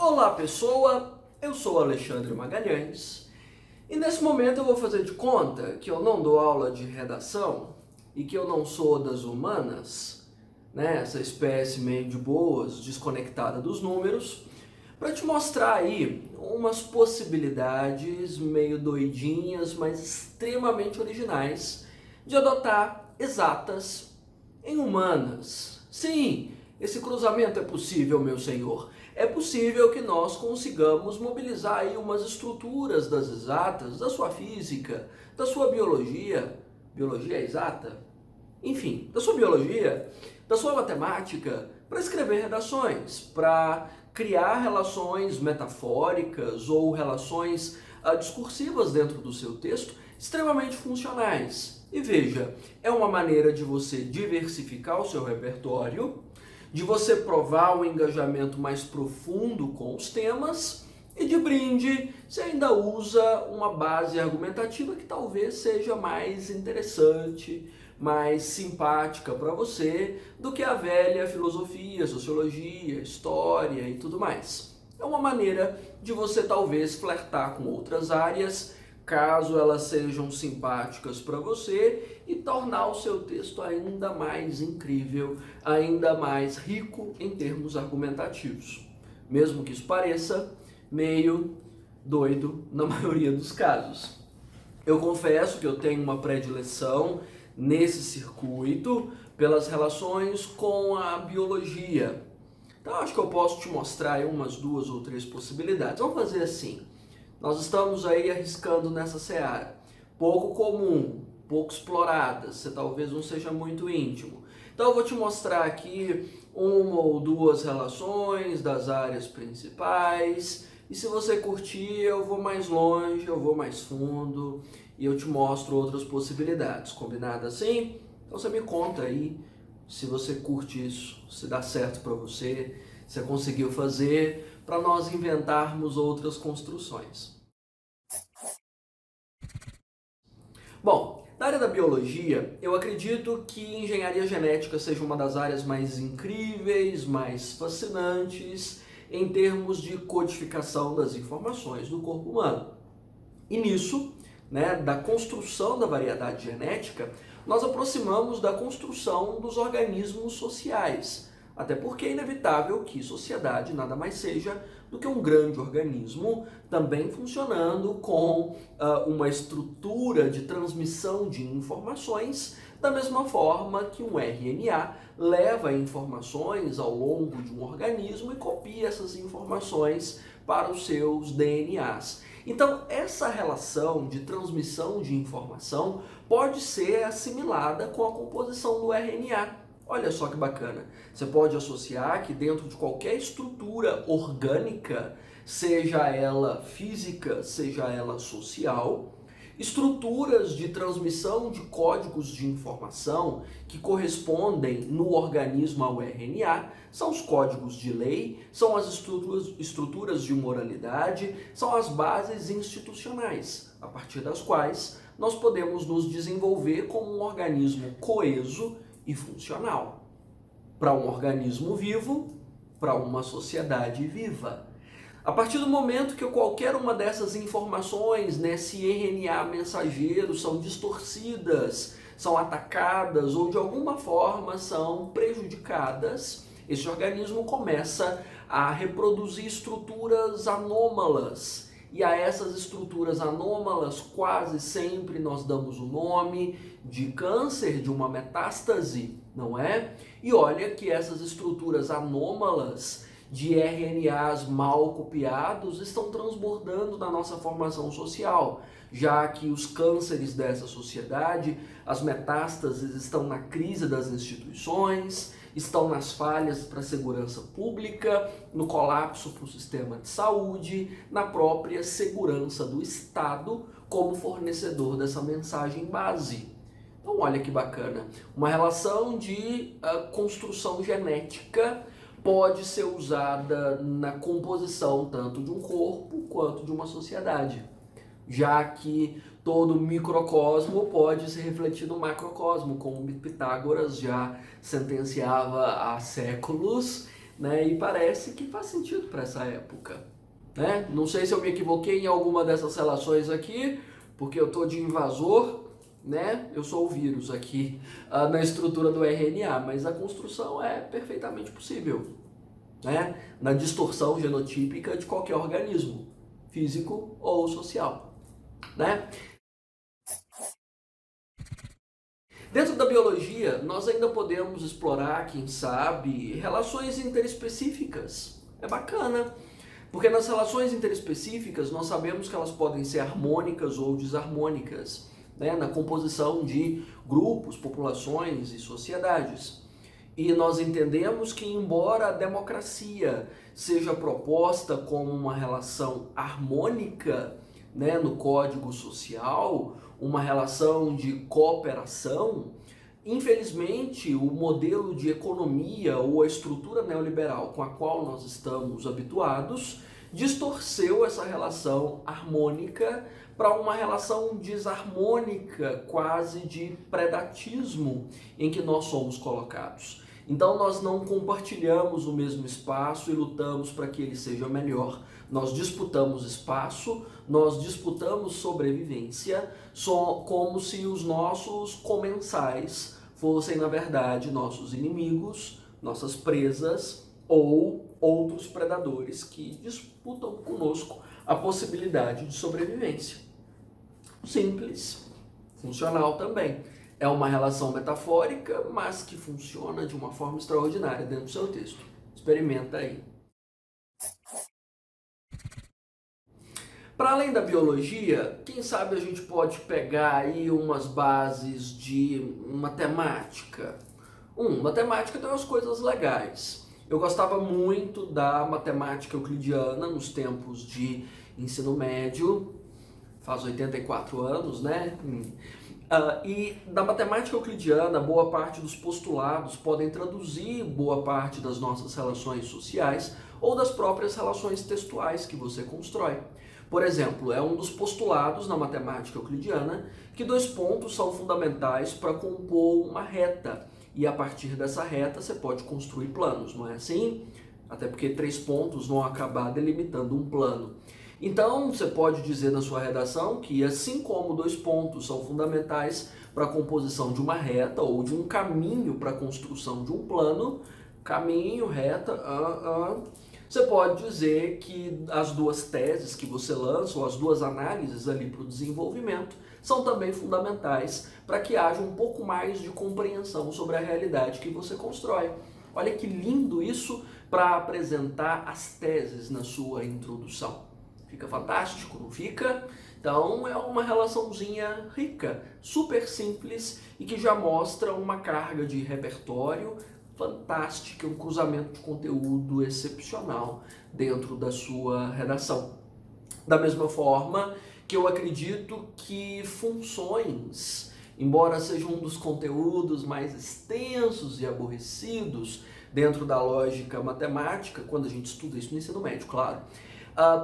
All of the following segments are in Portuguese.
Olá pessoa, eu sou Alexandre Magalhães e nesse momento eu vou fazer de conta que eu não dou aula de redação e que eu não sou das humanas, né, essa espécie meio de boas, desconectada dos números, para te mostrar aí umas possibilidades meio doidinhas, mas extremamente originais de adotar exatas em humanas. Sim, esse cruzamento é possível, meu senhor. É possível que nós consigamos mobilizar aí umas estruturas das exatas, da sua física, da sua biologia, biologia exata? Enfim, da sua biologia, da sua matemática, para escrever redações, para criar relações metafóricas ou relações discursivas dentro do seu texto extremamente funcionais. E veja, é uma maneira de você diversificar o seu repertório, de você provar um engajamento mais profundo com os temas e de brinde, você ainda usa uma base argumentativa que talvez seja mais interessante, mais simpática para você do que a velha filosofia, sociologia, história e tudo mais. É uma maneira de você talvez flertar com outras áreas, caso elas sejam simpáticas para você, e tornar o seu texto ainda mais incrível, ainda mais rico em termos argumentativos. Mesmo que isso pareça meio doido na maioria dos casos. Eu confesso que eu tenho uma predileção nesse circuito pelas relações com a biologia. Então acho que eu posso te mostrar aí umas 2 ou 3 possibilidades. Vamos fazer assim. Nós estamos aí arriscando nessa seara. Pouco comum, pouco explorada, você talvez não seja muito íntimo. Então eu vou te mostrar aqui 1 ou 2 relações das áreas principais. E se você curtir, eu vou mais longe, eu vou mais fundo e eu te mostro outras possibilidades. Combinado assim? Então você me conta aí se você curte isso, se dá certo para você, se você conseguiu fazer, para nós inventarmos outras construções. Bom, na área da biologia, eu acredito que engenharia genética seja uma das áreas mais incríveis, mais fascinantes em termos de codificação das informações do corpo humano. E nisso, né, da construção da variedade genética, nós aproximamos da construção dos organismos sociais. Até porque é inevitável que sociedade nada mais seja do que um grande organismo, também funcionando com uma estrutura de transmissão de informações, da mesma forma que um RNA leva informações ao longo de um organismo e copia essas informações para os seus DNAs. Então, essa relação de transmissão de informação pode ser assimilada com a composição do RNA. Olha só que bacana. Você pode associar que dentro de qualquer estrutura orgânica, seja ela física, seja ela social, estruturas de transmissão de códigos de informação que correspondem no organismo ao RNA são os códigos de lei, são as estruturas de moralidade, são as bases institucionais, a partir das quais nós podemos nos desenvolver como um organismo coeso e funcional. Para um organismo vivo, para uma sociedade viva. A partir do momento que qualquer uma dessas informações nesse RNA mensageiro são distorcidas, são atacadas ou de alguma forma são prejudicadas, esse organismo começa a reproduzir estruturas anômalas. E a essas estruturas anômalas quase sempre nós damos o nome de câncer, de uma metástase, não é? E olha que essas estruturas anômalas de RNAs mal copiados estão transbordando na nossa formação social, já que os cânceres dessa sociedade, as metástases estão na crise das instituições, estão nas falhas para a segurança pública, no colapso para o sistema de saúde, na própria segurança do Estado como fornecedor dessa mensagem base. Então olha que bacana, uma relação de construção genética pode ser usada na composição tanto de um corpo quanto de uma sociedade, já que todo microcosmo pode se refletir no macrocosmo, como Pitágoras já sentenciava há séculos, né? E parece que faz sentido para essa época, né? Não sei se eu me equivoquei em alguma dessas relações aqui, porque eu tô de invasor, né? Eu sou o vírus aqui na estrutura do RNA, mas a construção é perfeitamente possível, né? Na distorção genotípica de qualquer organismo, físico ou social, né? Dentro da biologia, nós ainda podemos explorar, quem sabe, relações interespecíficas. É bacana, porque nas relações interespecíficas nós sabemos que elas podem ser harmônicas ou desarmônicas, né, na composição de grupos, populações e sociedades. E nós entendemos que, embora a democracia seja proposta como uma relação harmônica, né, no código social, uma relação de cooperação, infelizmente o modelo de economia ou a estrutura neoliberal com a qual nós estamos habituados distorceu essa relação harmônica para uma relação desarmônica, quase de predatismo, em que nós somos colocados. Então nós não compartilhamos o mesmo espaço e lutamos para que ele seja melhor. Nós disputamos espaço, nós disputamos sobrevivência, só como se os nossos comensais fossem, na verdade, nossos inimigos, nossas presas ou outros predadores que disputam conosco a possibilidade de sobrevivência. Simples, funcional também. É uma relação metafórica, mas que funciona de uma forma extraordinária dentro do seu texto. Experimenta aí. Para além da biologia, quem sabe a gente pode pegar aí umas bases de matemática. Matemática tem umas coisas legais. Eu gostava muito da matemática euclidiana nos tempos de ensino médio, faz 84 anos, né? E da matemática euclidiana, boa parte dos postulados podem traduzir boa parte das nossas relações sociais ou das próprias relações textuais que você constrói. Por exemplo, é um dos postulados na matemática euclidiana que dois pontos são fundamentais para compor uma reta. E a partir dessa reta você pode construir planos, não é assim? Até porque três pontos vão acabar delimitando um plano. Então, você pode dizer na sua redação que, assim como dois pontos são fundamentais para a composição de uma reta ou de um caminho para a construção de um plano, caminho, reta, você pode dizer que as duas teses que você lança, ou as duas análises ali para o desenvolvimento, são também fundamentais para que haja um pouco mais de compreensão sobre a realidade que você constrói. Olha que lindo isso para apresentar as teses na sua introdução. Fica fantástico, não fica? Então é uma relaçãozinha rica, super simples e que já mostra uma carga de repertório fantástica, um cruzamento de conteúdo excepcional dentro da sua redação. Da mesma forma que eu acredito que funções, embora seja um dos conteúdos mais extensos e aborrecidos dentro da lógica matemática, quando a gente estuda isso no ensino médio, claro,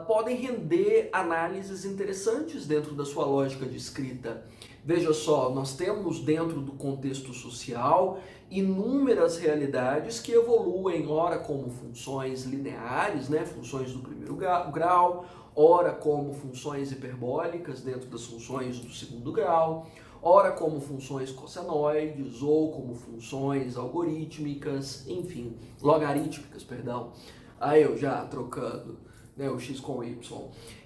podem render análises interessantes dentro da sua lógica de escrita. Veja só, nós temos dentro do contexto social inúmeras realidades que evoluem, ora como funções lineares, né, funções do primeiro grau, ora como funções hiperbólicas dentro das funções do segundo grau, ora como funções cossenoides ou como funções algorítmicas, enfim, logarítmicas, perdão. Aí eu já trocando, né, o x com o y.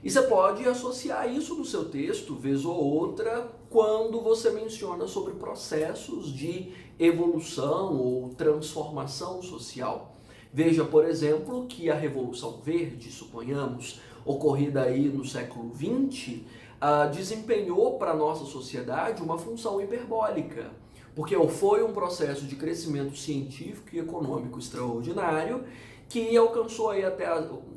E você pode associar isso no seu texto, vez ou outra, quando você menciona sobre processos de evolução ou transformação social. Veja, por exemplo, que a Revolução Verde, suponhamos, ocorrida aí no século XX, desempenhou para a nossa sociedade uma função hiperbólica, porque foi um processo de crescimento científico e econômico extraordinário que alcançou aí até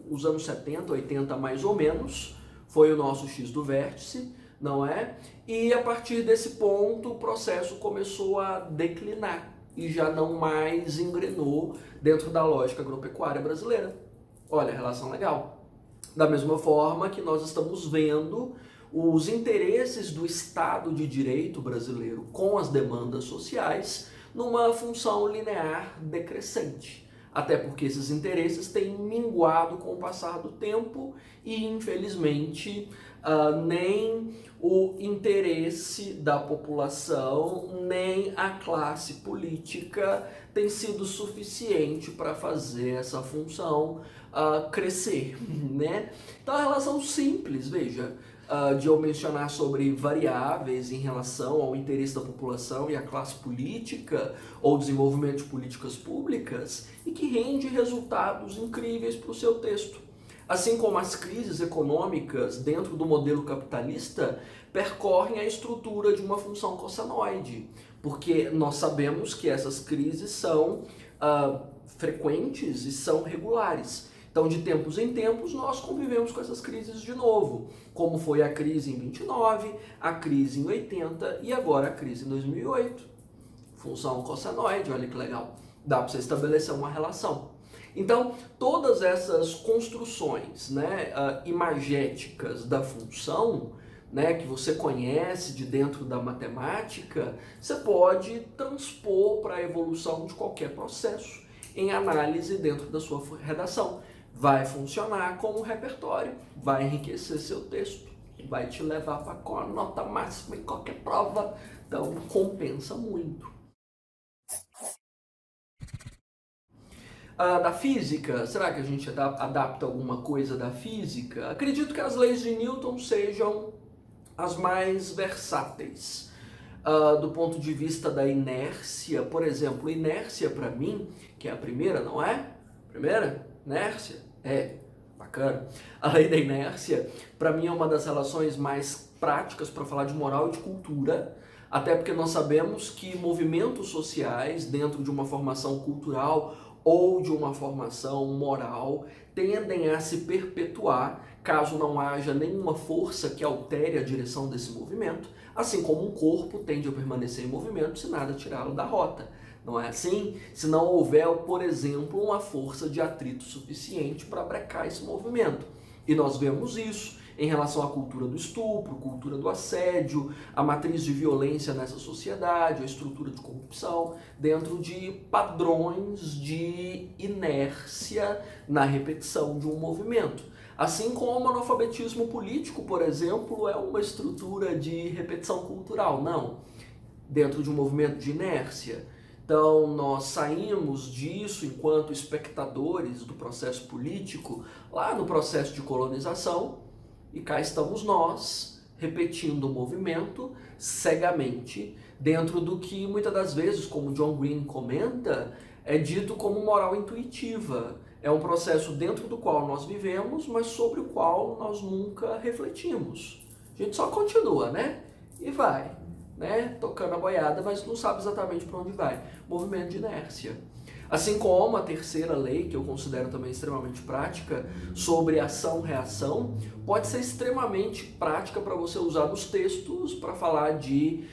os anos 70, 80 mais ou menos, foi o nosso X do vértice, não é? E a partir desse ponto o processo começou a declinar e já não mais engrenou dentro da lógica agropecuária brasileira. Olha, relação legal. Da mesma forma que nós estamos vendo os interesses do Estado de Direito brasileiro com as demandas sociais numa função linear decrescente. até porque esses interesses têm minguado com o passar do tempo e, infelizmente, nem o interesse da população, nem a classe política tem sido suficiente para fazer essa função crescer, né? Então, a relação simples, veja, de eu mencionar sobre variáveis em relação ao interesse da população e à classe política ou desenvolvimento de políticas públicas e que rende resultados incríveis para o seu texto. Assim como as crises econômicas dentro do modelo capitalista percorrem a estrutura de uma função cossenoide, porque nós sabemos que essas crises são frequentes e são regulares. Então, de tempos em tempos, nós convivemos com essas crises de novo, como foi a crise em 29, a crise em 80 e agora a crise em 2008. Função cossenoide, olha que legal. Dá para você estabelecer uma relação. Então, todas essas construções, né, imagéticas da função, né, que você conhece de dentro da matemática, você pode transpor para a evolução de qualquer processo em análise dentro da sua redação. Vai funcionar como repertório, vai enriquecer seu texto, vai te levar para a nota máxima em qualquer prova, então compensa muito. Da física, será que a gente adapta alguma coisa da física? Acredito que as leis de Newton sejam as mais versáteis. Do ponto de vista da inércia, por exemplo, inércia para mim, que é a primeira, não é? Primeira? Inércia? É, bacana. A lei da inércia, para mim, é uma das relações mais práticas para falar de moral e de cultura, até porque nós sabemos que movimentos sociais, dentro de uma formação cultural ou de uma formação moral, tendem a se perpetuar caso não haja nenhuma força que altere a direção desse movimento, assim como um corpo tende a permanecer em movimento se nada tirá-lo da rota. Não é assim? Se não houver, por exemplo, uma força de atrito suficiente para brecar esse movimento. E nós vemos isso em relação à cultura do estupro, cultura do assédio, a matriz de violência nessa sociedade, a estrutura de corrupção, dentro de padrões de inércia na repetição de um movimento. Assim como o analfabetismo político, por exemplo, é uma estrutura de repetição cultural, não. Dentro de um movimento de inércia. Então, nós saímos disso enquanto espectadores do processo político, lá no processo de colonização, e cá estamos nós, repetindo o movimento cegamente, dentro do que muitas das vezes, como John Green comenta, é dito como moral intuitiva. É um processo dentro do qual nós vivemos, mas sobre o qual nós nunca refletimos. A gente só continua, né? E vai. Né, tocando a boiada, mas não sabe exatamente para onde vai. Movimento de inércia. Assim como a terceira lei, que eu considero também extremamente prática, sobre ação-reação, pode ser extremamente prática para você usar nos textos para falar de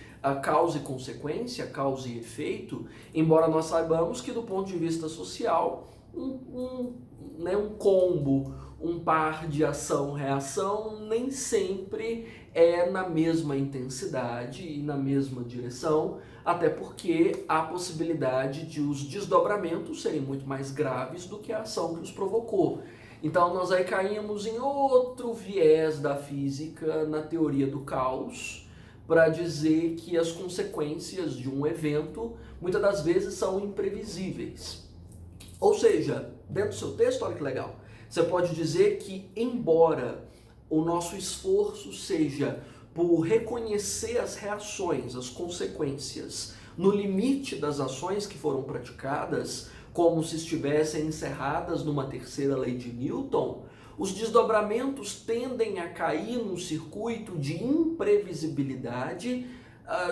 causa e consequência, causa e efeito, embora nós saibamos que do ponto de vista social, um combo, um par de ação-reação nem sempre é na mesma intensidade e na mesma direção, até porque há possibilidade de os desdobramentos serem muito mais graves do que a ação que os provocou. Então nós aí caímos em outro viés da física na teoria do caos, para dizer que as consequências de um evento muitas das vezes são imprevisíveis. Ou seja, dentro do seu texto, olha que legal, você pode dizer que, embora o nosso esforço seja por reconhecer as reações, as consequências, no limite das ações que foram praticadas, como se estivessem encerradas numa terceira lei de Newton, os desdobramentos tendem a cair num circuito de imprevisibilidade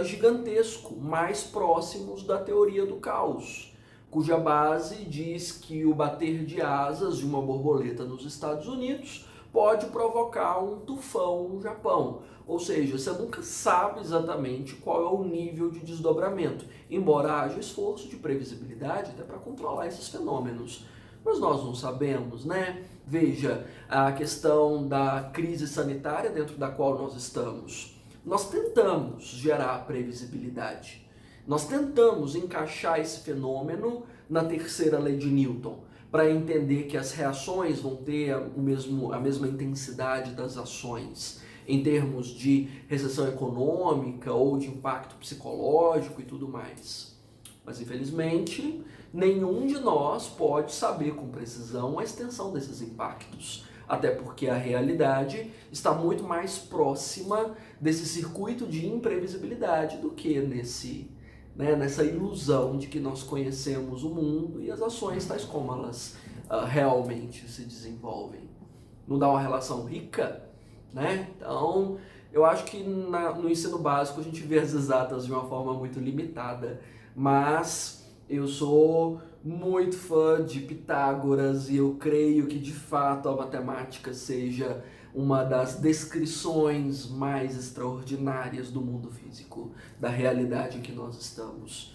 gigantesco, mais próximos da teoria do caos, cuja base diz que o bater de asas de uma borboleta nos Estados Unidos pode provocar um tufão no Japão. Ou seja, você nunca sabe exatamente qual é o nível de desdobramento, embora haja esforço de previsibilidade até para controlar esses fenômenos. Mas nós não sabemos, né? Veja, a questão da crise sanitária dentro da qual nós estamos. Nós tentamos gerar previsibilidade. Nós tentamos encaixar esse fenômeno na terceira lei de Newton, para entender que as reações vão ter a mesma intensidade das ações em termos de recessão econômica ou de impacto psicológico e tudo mais. Mas, infelizmente, nenhum de nós pode saber com precisão a extensão desses impactos, até porque a realidade está muito mais próxima desse circuito de imprevisibilidade do que nessa ilusão de que nós conhecemos o mundo e as ações tais como elas realmente se desenvolvem. Não dá uma relação rica, né? Então, eu acho que no ensino básico a gente vê as exatas de uma forma muito limitada, mas eu sou muito fã de Pitágoras e eu creio que de fato a matemática seja uma das descrições mais extraordinárias do mundo físico, da realidade em que nós estamos.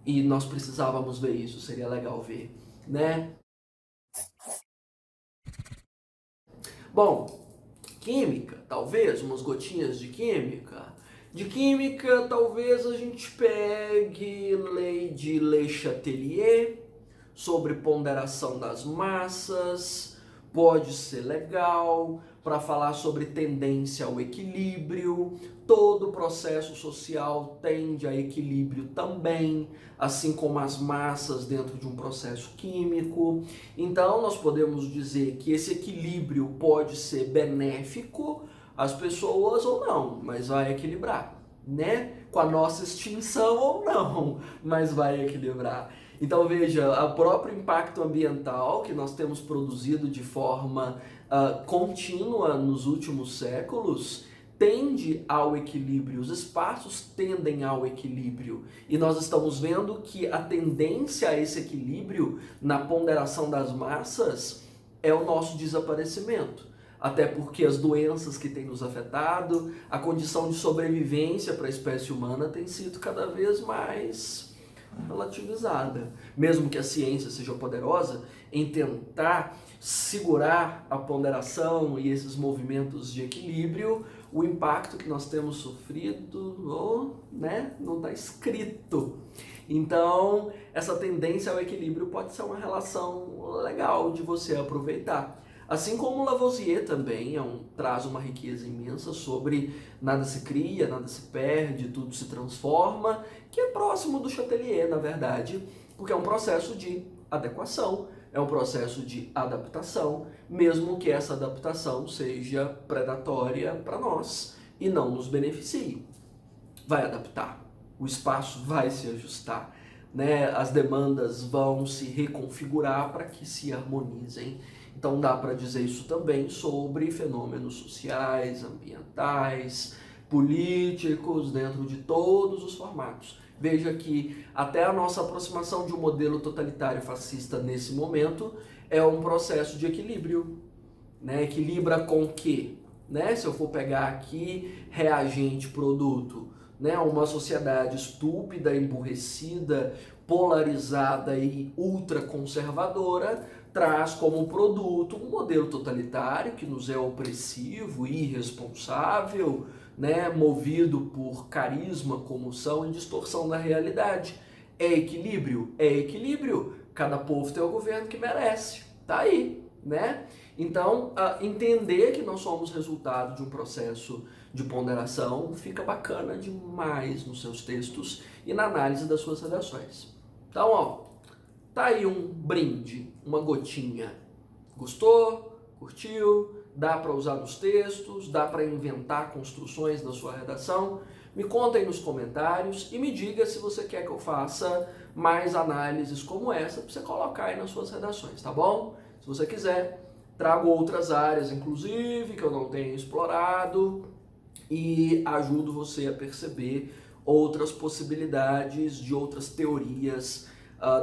E nós precisávamos ver isso, seria legal ver, né? Bom, química, talvez, umas gotinhas de química. De química, talvez a gente pegue lei de Le Chatelier sobre ponderação das massas, pode ser legal para falar sobre tendência ao equilíbrio. Todo processo social tende a equilíbrio também, assim como as massas dentro de um processo químico. Então, nós podemos dizer que esse equilíbrio pode ser benéfico às pessoas ou não, mas vai equilibrar, né? Com a nossa extinção ou não, mas vai equilibrar. Então veja, o próprio impacto ambiental que nós temos produzido de forma contínua nos últimos séculos tende ao equilíbrio, os espaços tendem ao equilíbrio e nós estamos vendo que a tendência a esse equilíbrio na ponderação das massas é o nosso desaparecimento. Até porque as doenças que têm nos afetado, a condição de sobrevivência para a espécie humana tem sido cada vez mais relativizada. Mesmo que a ciência seja poderosa em tentar segurar a ponderação e esses movimentos de equilíbrio, o impacto que nós temos sofrido não está escrito. Então, essa tendência ao equilíbrio pode ser uma relação legal de você aproveitar. Assim como Lavoisier também traz uma riqueza imensa sobre nada se cria, nada se perde, tudo se transforma, que é próximo do Chatelier, na verdade, porque é um processo de adequação, é um processo de adaptação, mesmo que essa adaptação seja predatória para nós e não nos beneficie. Vai adaptar, o espaço vai se ajustar, né? As demandas vão se reconfigurar para que se harmonizem. Então dá para dizer isso também sobre fenômenos sociais, ambientais, políticos, dentro de todos os formatos. Veja que até a nossa aproximação de um modelo totalitário fascista nesse momento é um processo de equilíbrio, né? Equilibra com o quê? Né? Se eu for pegar aqui reagente-produto, né? Uma sociedade estúpida, emburrecida, polarizada e ultraconservadora traz como produto um modelo totalitário que nos é opressivo, irresponsável, né, movido por carisma, comoção e distorção da realidade. É equilíbrio? É equilíbrio. Cada povo tem o governo que merece. Tá aí, né? Então, entender que nós somos resultado de um processo de ponderação fica bacana demais nos seus textos e na análise das suas redações. Então, ó, tá aí um brinde, uma gotinha. Gostou? Curtiu? Dá para usar nos textos? Dá para inventar construções na sua redação? Me conta aí nos comentários e me diga se você quer que eu faça mais análises como essa para você colocar aí nas suas redações, tá bom? Se você quiser, trago outras áreas, inclusive, que eu não tenho explorado e ajudo você a perceber outras possibilidades de outras teorias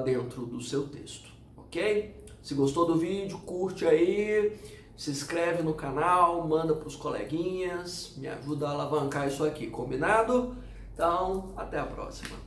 dentro do seu texto, ok? Se gostou do vídeo, curte aí, se inscreve no canal, manda para os coleguinhas, me ajuda a alavancar isso aqui, combinado? Então, até a próxima.